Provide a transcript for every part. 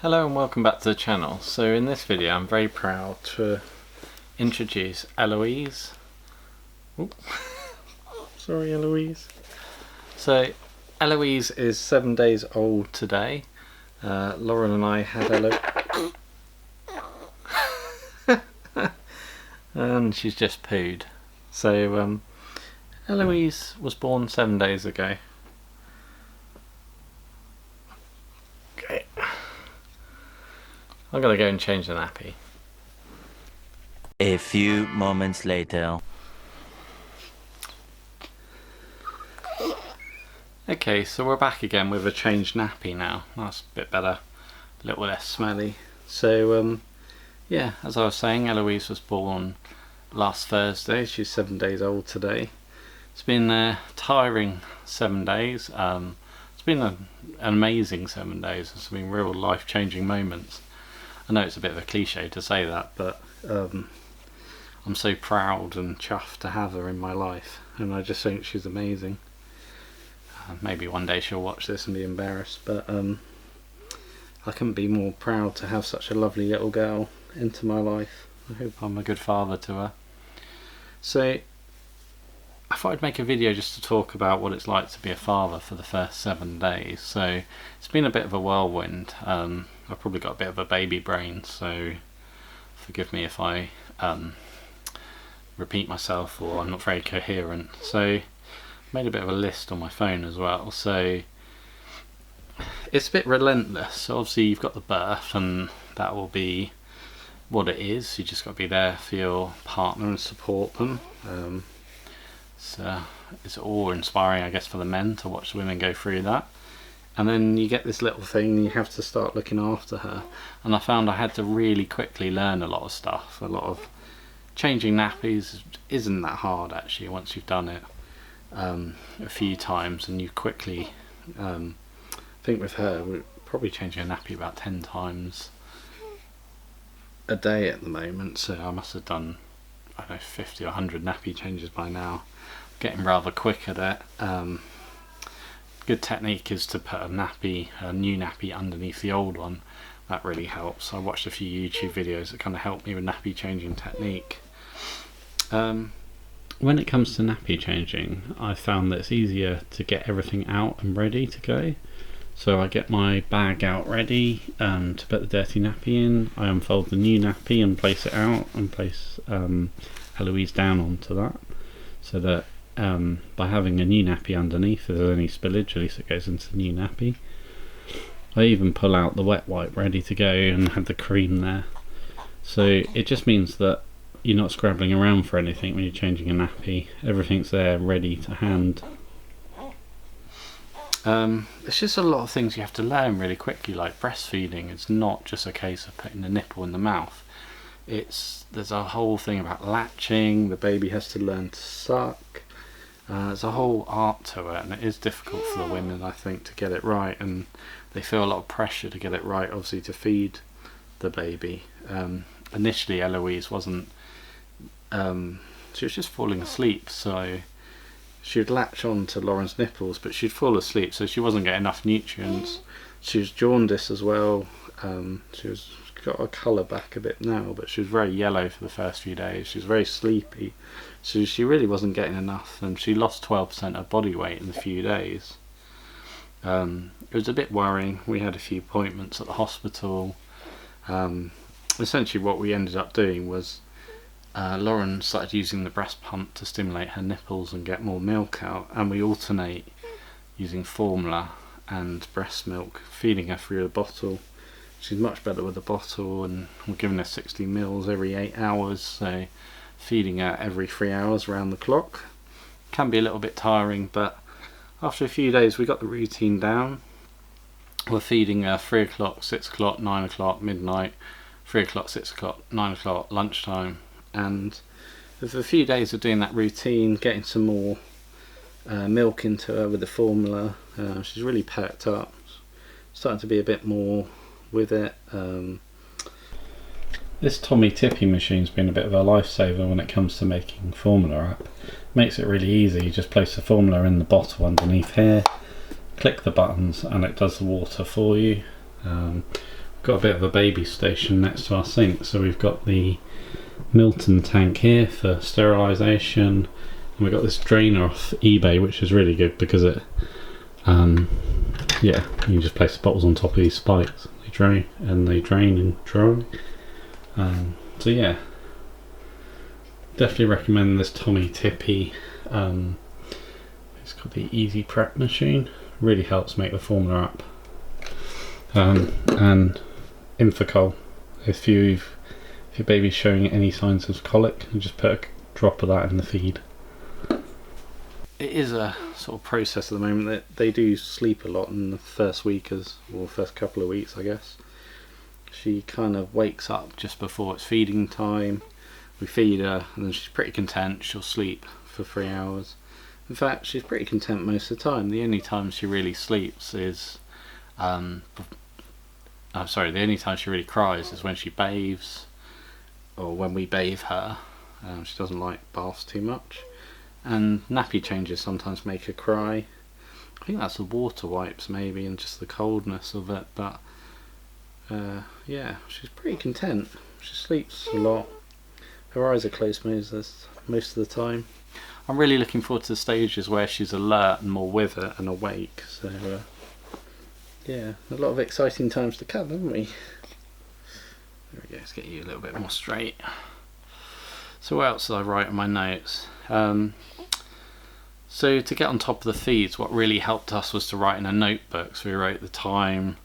Hello and welcome back to the channel. So in this video I'm very proud to introduce Eloise. Oop. Sorry Eloise. So Eloise is 7 days old today. Lauren and I had Eloise and she's just pooed. So Eloise was born 7 days ago. Okay. I'm gonna go and change the nappy. A few moments later. Okay, so we're back again with a changed nappy now. That's a bit better, a little less smelly. So yeah, as I was saying, Eloise was born last Thursday. She's 7 days old today. It's been a tiring 7 days. It's been an amazing 7 days. It's been real life-changing moments. I know it's a bit of a cliche to say that, but I'm so proud and chuffed to have her in my life, and I just think she's amazing. Maybe one day she'll watch this and be embarrassed, but I couldn't be more proud to have such a lovely little girl into my life. I hope I'm a good father to her. So I thought I'd make a video just to talk about what it's like to be a father for the first 7 days. So it's been a bit of a whirlwind. I've probably got a bit of a baby brain, so forgive me if I repeat myself or I'm not very coherent. So I made a bit of a list on my phone as well. So it's a bit relentless. So obviously you've got the birth, and that will be what it is. You just got to be there for your partner and support them. So it's awe-inspiring, I guess, for the men to watch the women go through that. And then you get this little thing and you have to start looking after her. And I found I had to really quickly learn a lot of stuff. A lot of changing nappies isn't that hard actually once you've done it a few times, and you quickly, I think with her, we're probably changing a nappy about 10 times a day at the moment. So I must have done, I don't know, 50 or 100 nappy changes by now. Getting rather quick at it. Good technique is to put a new nappy underneath the old one. That really helps. I watched a few YouTube videos that kind of helped me with nappy changing technique. When it comes to nappy changing, I found that it's easier to get everything out and ready to go. So I get my bag out ready to put the dirty nappy in. I unfold the new nappy and place it out, and place Eloise down onto that, so that by having a new nappy underneath, if there's any spillage, at least it goes into the new nappy. I even pull out the wet wipe ready to go and have the cream there. So it just means that you're not scrabbling around for anything when you're changing a nappy. Everything's there ready to hand. It's just a lot of things you have to learn really quickly, like breastfeeding. It's not just a case of putting the nipple in the mouth. There's a whole thing about latching. The baby has to learn to suck. There's a whole art to it, and it is difficult for the women, I think, to get it right, and they feel a lot of pressure to get it right, obviously, to feed the baby. Initially Eloise wasn't, she was just falling asleep, so she would latch on to Lauren's nipples, but she'd fall asleep, so she wasn't getting enough nutrients. She was jaundiced as well. She's got her colour back a bit now, but she was very yellow for the first few days. She was very sleepy, so she really wasn't getting enough, and she lost 12% of body weight in a few days. It was a bit worrying. We had a few appointments at the hospital. Essentially what we ended up doing was Lauren started using the breast pump to stimulate her nipples and get more milk out, and we alternate using formula and breast milk, feeding her through a bottle. She's much better with a bottle, and we're giving her 60 mils every 8 hours, so feeding her every 3 hours around the clock. Can be a little bit tiring, but after a few days we got the routine down. We're feeding her 3 o'clock, 6 o'clock, 9 o'clock, midnight, 3 o'clock, 6 o'clock, 9 o'clock, lunchtime, and with a few days of doing that routine, getting some more milk into her with the formula, she's really perked up, starting to be a bit more with it. This Tommy Tippy machine's been a bit of a lifesaver when it comes to making formula up. Makes it really easy. You just place the formula in the bottle underneath here, click the buttons, and it does the water for you. got a bit of a baby station next to our sink, so we've got the Milton tank here for sterilisation, and we've got this drainer off eBay, which is really good because it yeah, you just place the bottles on top of these spikes, they drain and dry. So yeah, definitely recommend this Tommy Tippy. It's called the Easy Prep machine. Really helps make the formula up. And Infocol, if your baby's showing any signs of colic, you just put a drop of that in the feed. It is a sort of process at the moment that they do sleep a lot in the first week, or first couple of weeks, I guess. She kind of wakes up just before it's feeding time. We feed her, and then she's pretty content. She'll sleep for 3 hours. In fact, she's pretty content most of the time. The only time she really sleeps is, the only time she really cries is when she bathes, or when we bathe her. She doesn't like baths too much. And nappy changes sometimes make her cry. I think that's the water wipes maybe, and just the coldness of it, but yeah, she's pretty content. She sleeps a lot. Her eyes are closed most of the time. I'm really looking forward to the stages where she's alert and more with it and awake, so yeah, a lot of exciting times to come, haven't we? There we go, let's get you a little bit more straight. So what else did I write in my notes? So to get on top of the feeds, what really helped us was to write in a notebook. So we wrote the time,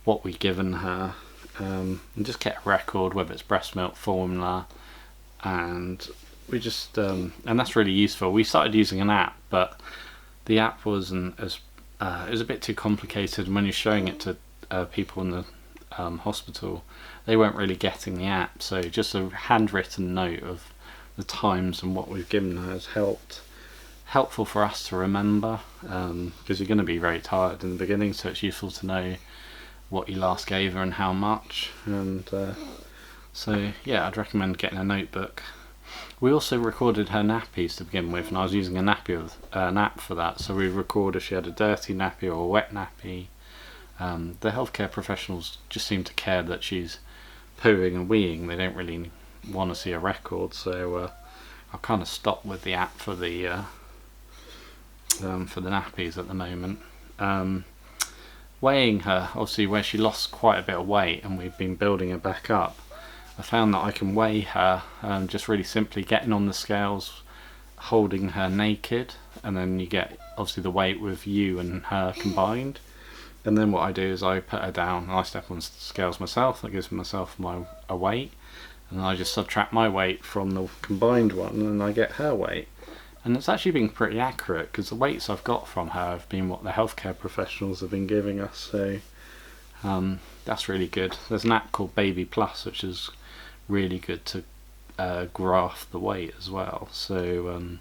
what we'd given her, and just kept a record, whether it's breast milk, formula, and we just and that's really useful. We started using an app, but the app wasn't as it was a bit too complicated, and when you're showing it to people in the hospital, they weren't really getting the app. So just a handwritten note of the times and what we've given her has helpful for us to remember, because you're going to be very tired in the beginning, so it's useful to know what you last gave her and how much. And so yeah, I'd recommend getting a notebook. We also recorded her nappies to begin with, and I was using an app for that. So we record if she had a dirty nappy or a wet nappy. The healthcare professionals just seem to care that she's pooing and weeing. They don't really want to see a record, so I'll kind of stop with the app for the nappies at the moment. Weighing her, obviously where she lost quite a bit of weight and we've been building her back up, I found that I can weigh her just really simply getting on the scales, holding her naked, and then you get obviously the weight with you and her combined. And then what I do is I put her down, and I step on the scales myself, that gives myself a weight, and I just subtract my weight from the combined one and I get her weight. And it's actually been pretty accurate, because the weights I've got from her have been what the healthcare professionals have been giving us, so that's really good. There's an app called Baby Plus, which is really good to graph the weight as well. So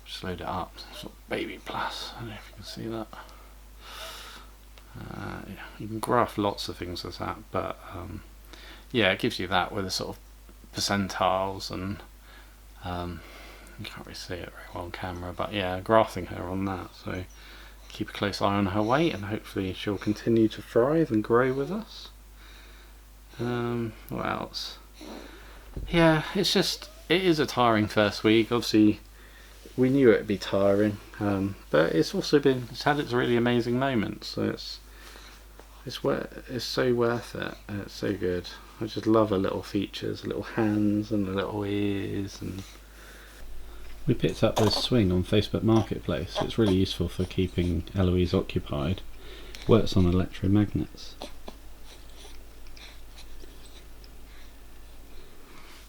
just load it up. Sort of Baby Plus, I don't know if you can see that. Yeah, you can graph lots of things with that, but yeah, it gives you that with the sort of percentiles, and you can't really see it very well on camera, but yeah, graphing her on that. So keep a close eye on her weight, and hopefully she'll continue to thrive and grow with us. What else? Yeah, it is a tiring first week. Obviously we knew it'd be tiring, but it's had its really amazing moments, so it's so worth it, and it's so good. I just love her little features, little hands and the little ears. And we picked up this swing on Facebook Marketplace. It's really useful for keeping Eloise occupied. Works on electromagnets.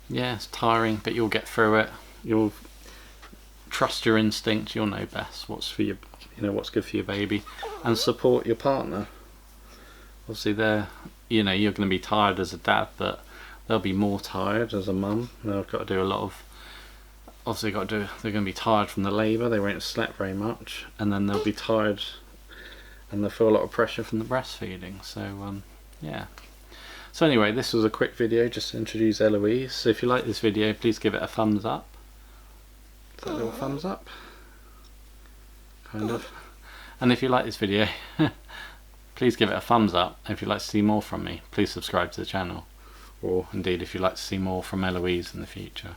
Yeah, it's tiring, but you'll get through it. You'll trust your instinct. You'll know best what's for your, what's good for your baby, and support your partner. Obviously, you're going to be tired as a dad, but they'll be more tired as a mum. They've got to do a lot of. Obviously, they're going to be tired from the labour. They won't have slept very much, and then they'll be tired, and they'll feel a lot of pressure from the breastfeeding. So yeah. So anyway, this was a quick video just to introduce Eloise. So if you like this video, please give it a thumbs up. Is that a little thumbs up? Kind of. And if you like this video, please give it a thumbs up. If you'd like to see more from me, please subscribe to the channel, or indeed if you'd like to see more from Eloise in the future.